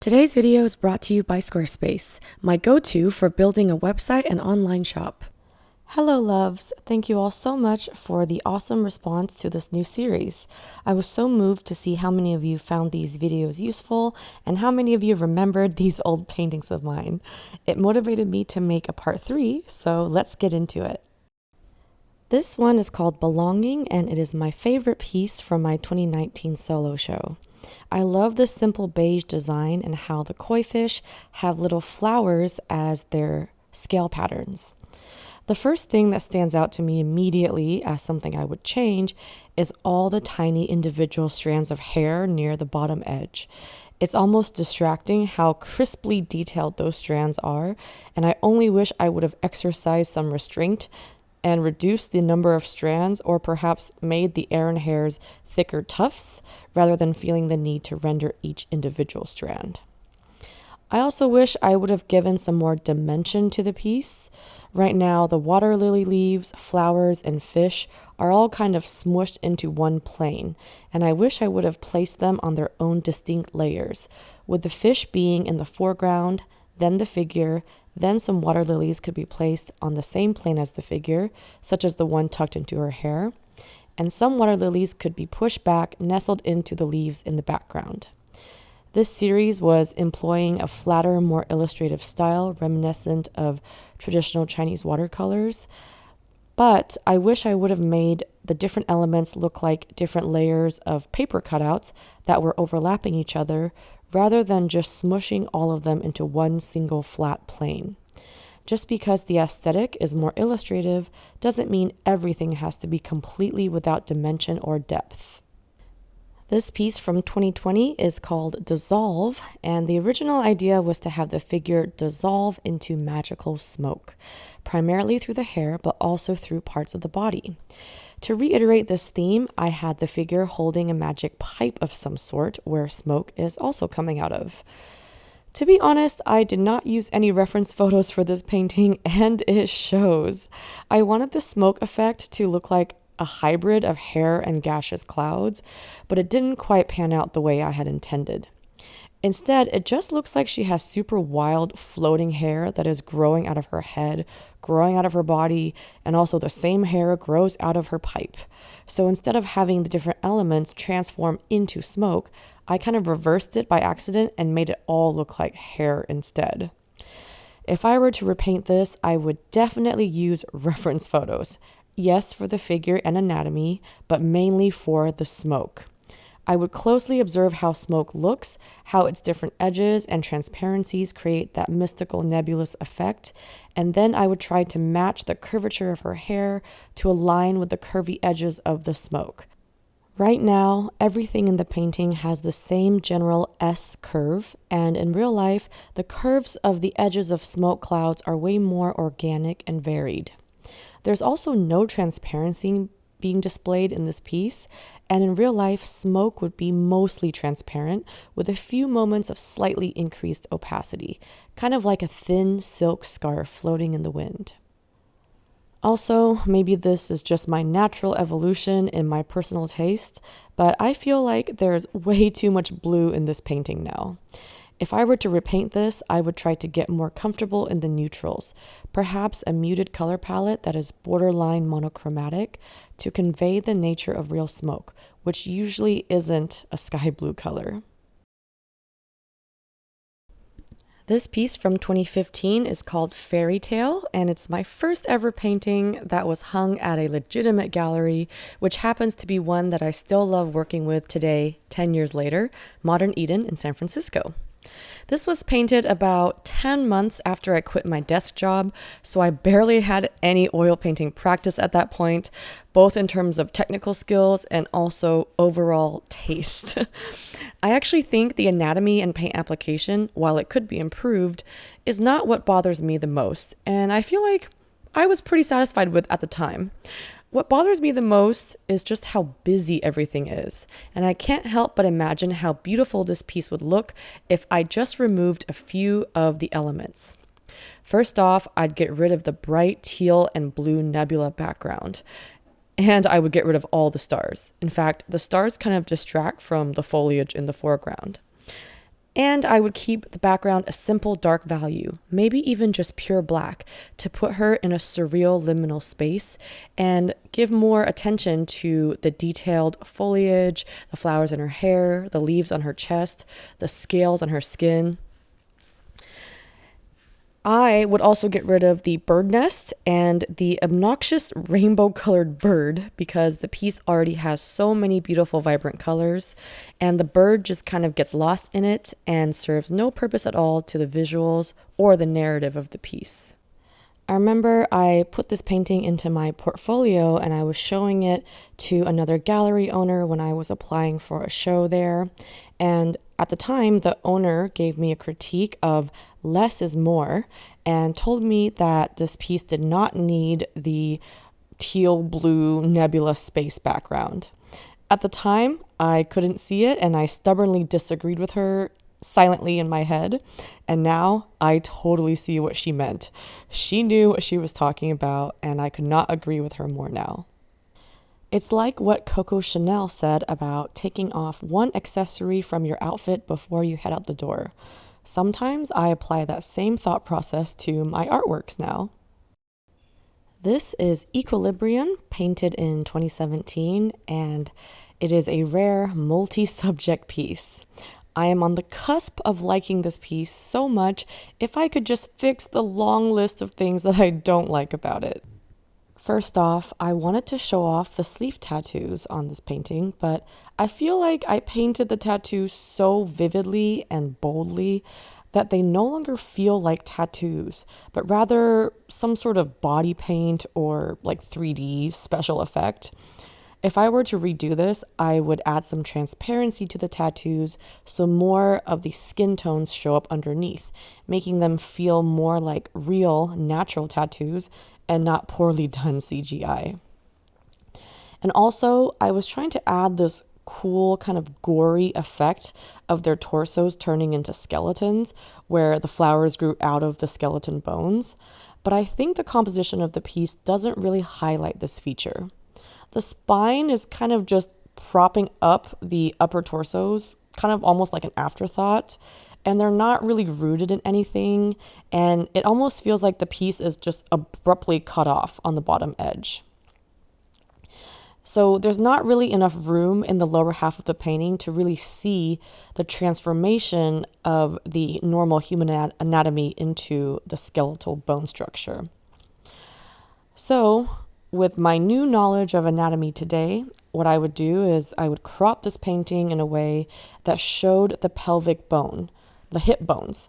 Today's video is brought to you by Squarespace, my go-to for building a website and online shop. Hello loves, thank you all so much for the awesome response to this new series. I was so moved to see how many of you found these videos useful and how many of you remembered these old paintings of mine. It motivated me to make a part 3, so let's get into it. This one is called Belonging, and it is my favorite piece from my 2019 solo show. I love the simple beige design and how the koi fish have little flowers as their scale patterns. The first thing that stands out to me immediately as something I would change is all the tiny individual strands of hair near the bottom edge. It's almost distracting how crisply detailed those strands are, and I only wish I would have exercised some restraint and reduced the number of strands, or perhaps made the Aran hairs thicker tufts rather than feeling the need to render each individual strand. I also wish I would have given some more dimension to the piece. Right now, the water lily leaves, flowers, and fish are all kind of smushed into one plane, and I wish I would have placed them on their own distinct layers, with the fish being in the foreground, then the figure, then some water lilies could be placed on the same plane as the figure, such as the one tucked into her hair, and some water lilies could be pushed back, nestled into the leaves in the background. This series was employing a flatter, more illustrative style reminiscent of traditional Chinese watercolors, but I wish I would have made the different elements look like different layers of paper cutouts that were overlapping each other, rather than just smushing all of them into one single flat plane. Just because the aesthetic is more illustrative doesn't mean everything has to be completely without dimension or depth. This piece from 2020 is called Dissolve, and the original idea was to have the figure dissolve into magical smoke, primarily through the hair, but also through parts of the body. To reiterate this theme, I had the figure holding a magic pipe of some sort where smoke is also coming out of. To be honest, I did not use any reference photos for this painting, and it shows. I wanted the smoke effect to look like a hybrid of hair and gaseous clouds, but it didn't quite pan out the way I had intended. Instead, it just looks like she has super wild floating hair that is growing out of her head, growing out of her body, and also the same hair grows out of her pipe. So instead of having the different elements transform into smoke, I kind of reversed it by accident and made it all look like hair instead. If I were to repaint this, I would definitely use reference photos. Yes, for the figure and anatomy, but mainly for the smoke. I would closely observe how smoke looks, how its different edges and transparencies create that mystical nebulous effect, and then I would try to match the curvature of her hair to align with the curvy edges of the smoke. Right now, everything in the painting has the same general S curve, and in real life, the curves of the edges of smoke clouds are way more organic and varied. There's also no transparency being displayed in this piece, and in real life, smoke would be mostly transparent with a few moments of slightly increased opacity, kind of like a thin silk scarf floating in the wind. Also, maybe this is just my natural evolution in my personal taste, but I feel like there's way too much blue in this painting now. If I were to repaint this, I would try to get more comfortable in the neutrals, perhaps a muted color palette that is borderline monochromatic to convey the nature of real smoke, which usually isn't a sky blue color. This piece from 2015 is called Fairy Tale, and it's my first ever painting that was hung at a legitimate gallery, which happens to be one that I still love working with today, 10 years later, Modern Eden in San Francisco. This was painted about 10 months after I quit my desk job, so I barely had any oil painting practice at that point, both in terms of technical skills and also overall taste. I actually think the anatomy and paint application, while it could be improved, is not what bothers me the most, and I feel like I was pretty satisfied with at the time. What bothers me the most is just how busy everything is, and I can't help but imagine how beautiful this piece would look if I just removed a few of the elements. First off, I'd get rid of the bright teal and blue nebula background, and I would get rid of all the stars. In fact, the stars kind of distract from the foliage in the foreground. And I would keep the background a simple dark value, maybe even just pure black, to put her in a surreal liminal space and give more attention to the detailed foliage, the flowers in her hair, the leaves on her chest, the scales on her skin. I would also get rid of the bird nest and the obnoxious rainbow colored bird because the piece already has so many beautiful vibrant colors, and the bird just kind of gets lost in it and serves no purpose at all to the visuals or the narrative of the piece. I remember I put this painting into my portfolio and I was showing it to another gallery owner when I was applying for a show there. And at the time, the owner gave me a critique of less is more and told me that this piece did not need the teal blue nebula space background. At the time, I couldn't see it and I stubbornly disagreed with her silently in my head, and now I totally see what she meant. She knew what she was talking about, and I could not agree with her more now. It's like what Coco Chanel said about taking off one accessory from your outfit before you head out the door. Sometimes I apply that same thought process to my artworks now. This is Equilibrium, painted in 2017, and it is a rare multi-subject piece. I am on the cusp of liking this piece so much if I could just fix the long list of things that I don't like about it. First off, I wanted to show off the sleeve tattoos on this painting, but I feel like I painted the tattoos so vividly and boldly that they no longer feel like tattoos, but rather some sort of body paint or like 3D special effect. If I were to redo this, I would add some transparency to the tattoos so more of the skin tones show up underneath, making them feel more like real, natural tattoos and not poorly done CGI. And also, I was trying to add this cool kind of gory effect of their torsos turning into skeletons, where the flowers grew out of the skeleton bones. But I think the composition of the piece doesn't really highlight this feature. The spine is kind of just propping up the upper torsos, kind of almost like an afterthought, and they're not really rooted in anything, and it almost feels like the piece is just abruptly cut off on the bottom edge. So there's not really enough room in the lower half of the painting to really see the transformation of the normal human anatomy into the skeletal bone structure. So, with my new knowledge of anatomy today, what I would do is I would crop this painting in a way that showed the pelvic bone, the hip bones,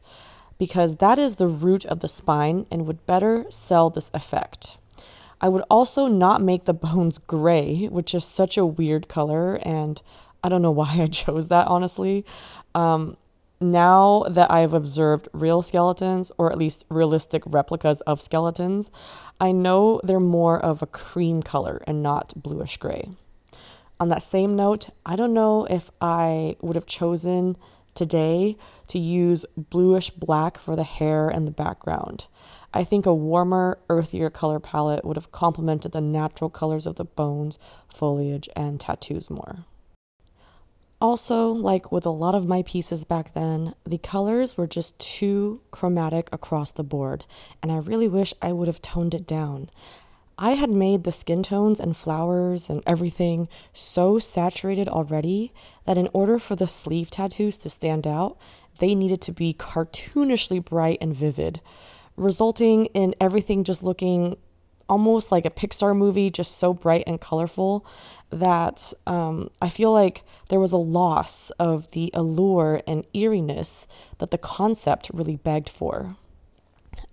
because that is the root of the spine and would better sell this effect. I would also not make the bones gray, which is such a weird color, and I don't know why I chose that, honestly. Now that I've observed real skeletons, or at least realistic replicas of skeletons, I know they're more of a cream color and not bluish gray. On that same note, I don't know if I would have chosen today to use bluish black for the hair and the background. I think a warmer, earthier color palette would have complemented the natural colors of the bones, foliage, and tattoos more. Also, like with a lot of my pieces back then, the colors were just too chromatic across the board, and I really wish I would have toned it down. I had made the skin tones and flowers and everything so saturated already that in order for the sleeve tattoos to stand out, they needed to be cartoonishly bright and vivid, resulting in everything just looking almost like a Pixar movie, just so bright and colorful that I feel like there was a loss of the allure and eeriness that the concept really begged for.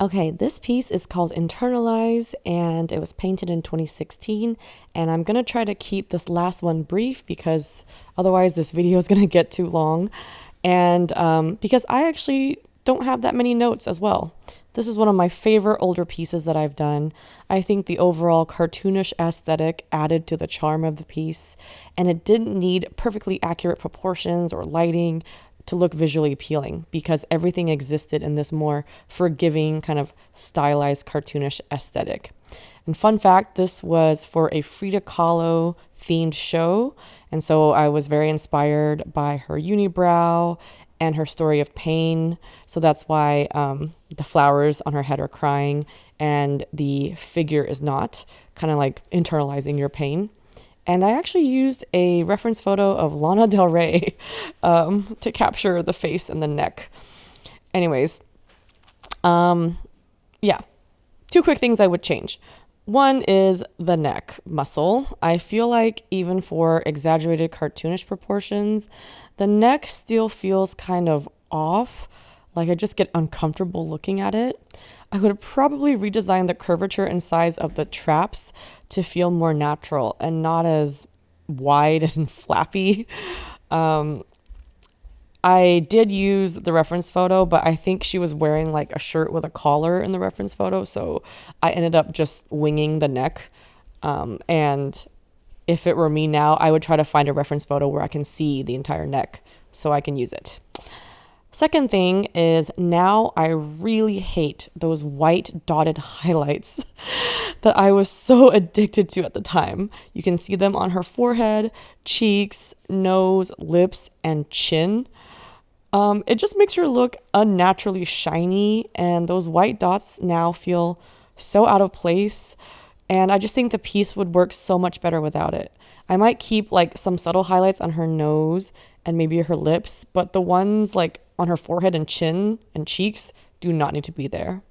Okay, this piece is called Internalize, and it was painted in 2016, and I'm going to try to keep this last one brief because otherwise this video is going to get too long, and because I actually don't have that many notes as well. This is one of my favorite older pieces that I've done. I think the overall cartoonish aesthetic added to the charm of the piece, and it didn't need perfectly accurate proportions or lighting to look visually appealing because everything existed in this more forgiving kind of stylized cartoonish aesthetic. And fun fact, this was for a Frida Kahlo themed show, and so I was very inspired by her unibrow and her story of pain. So that's why the flowers on her head are crying and the figure is not, kind of like internalizing your pain. And I actually used a reference photo of Lana Del Rey to capture the face and the neck. Anyways, yeah, 2 quick things I would change. One is the neck muscle. I feel like even for exaggerated cartoonish proportions, the neck still feels kind of off. Like I just get uncomfortable looking at it. I would probably redesign the curvature and size of the traps to feel more natural and not as wide and flappy. I did use the reference photo, but I think she was wearing like a shirt with a collar in the reference photo. So I ended up just winging the neck. And if it were me now, I would try to find a reference photo where I can see the entire neck so I can use it. Second thing is now I really hate those white dotted highlights that I was so addicted to at the time. You can see them on her forehead, cheeks, nose, lips, and chin. It just makes her look unnaturally shiny, and those white dots now feel so out of place. And I just think the piece would work so much better without it. I might keep like some subtle highlights on her nose and maybe her lips, but the ones like on her forehead and chin and cheeks do not need to be there.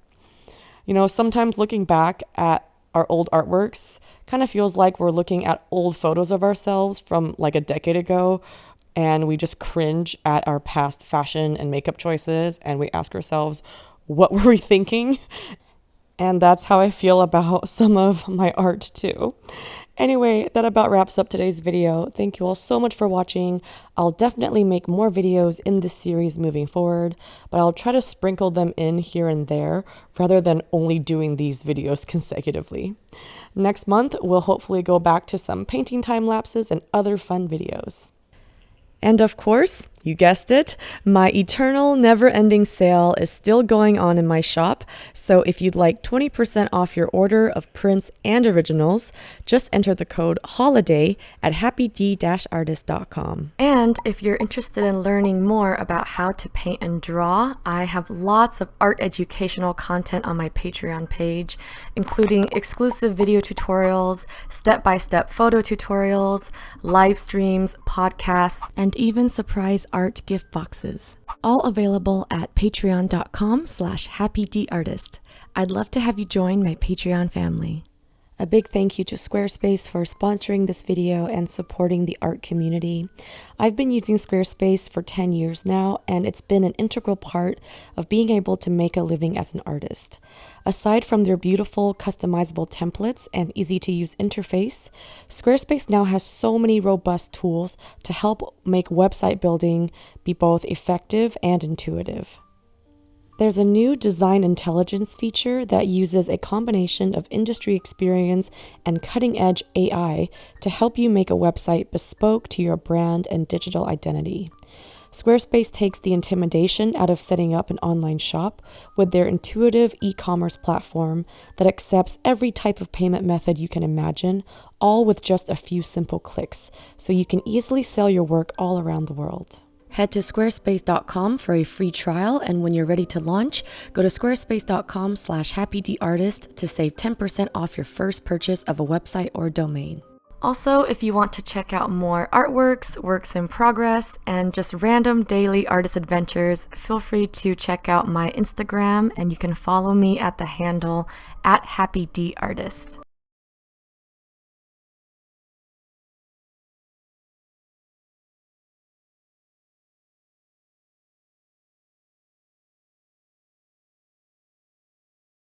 You know, sometimes looking back at our old artworks kind of feels like we're looking at old photos of ourselves from like a decade ago, and we just cringe at our past fashion and makeup choices, and we ask ourselves, what were we thinking? And that's how I feel about some of my art too. Anyway, that about wraps up today's video. Thank you all so much for watching. I'll definitely make more videos in this series moving forward, but I'll try to sprinkle them in here and there rather than only doing these videos consecutively. Next month, we'll hopefully go back to some painting time lapses and other fun videos. And of course, you guessed it, my eternal never-ending sale is still going on in my shop. So if you'd like 20% off your order of prints and originals, just enter the code HOLIDAY at happyd-artist.com. And if you're interested in learning more about how to paint and draw, I have lots of art educational content on my Patreon page, including exclusive video tutorials, step-by-step photo tutorials, live streams, podcasts, and even surprise art gift boxes. All available at patreon.com/happydartist. I'd love to have you join my Patreon family. A big thank you to Squarespace for sponsoring this video and supporting the art community. I've been using Squarespace for 10 years now, and it's been an integral part of being able to make a living as an artist. Aside from their beautiful customizable templates and easy-to-use interface, Squarespace now has so many robust tools to help make website building be both effective and intuitive. There's a new design intelligence feature that uses a combination of industry experience and cutting-edge AI to help you make a website bespoke to your brand and digital identity. Squarespace takes the intimidation out of setting up an online shop with their intuitive e-commerce platform that accepts every type of payment method you can imagine, all with just a few simple clicks, so you can easily sell your work all around the world. Head to squarespace.com for a free trial, and when you're ready to launch, go to squarespace.com/happydartist to save 10% off your first purchase of a website or domain. Also, if you want to check out more artworks, works in progress, and just random daily artist adventures, feel free to check out my Instagram, and you can follow me at the handle @happydartist.